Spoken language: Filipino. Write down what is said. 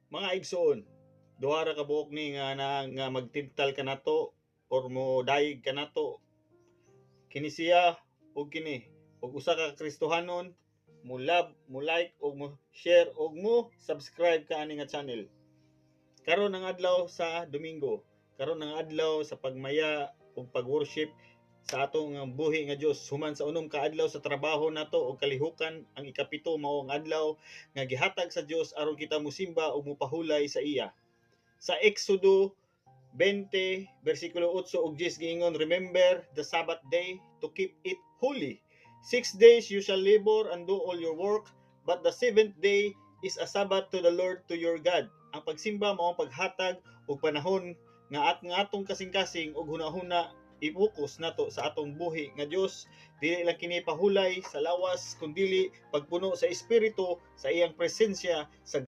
Mga igsoon, duha ra ka buok ni nga magtintal ka nato or mo dayeg ka nato. Kini siya ug kini ug usa ka Kristohanon mo love, mo like ug mo share ug mo subscribe ka ani nga channel. Karon ang adlaw sa Domingo, karon ang adlaw sa pagmaya ug pag-worship sa atong buhi nga Dios human sa unom ka adlaw sa trabaho nato ug kalihukan. Ang ikapito mao ang adlaw nga gihatag sa Dios aron kita mosimba ug mopahulay sa iya. Sa Exodo 20 bersikulo 8 ug 10 giingon, remember the Sabbath day to keep it holy. 6 days you shall labor and do all your work, but the seventh day is a Sabbath to the Lord to your God. Ang pagsimba mao ang paghatag og panahon nga atong kasing-kasing ug hunahuna i-focus nato sa atong buhi nga Dios. Dili lang kini pahulay sa lawas, kundi pagpuno sa espiritu sa iyang presensya sa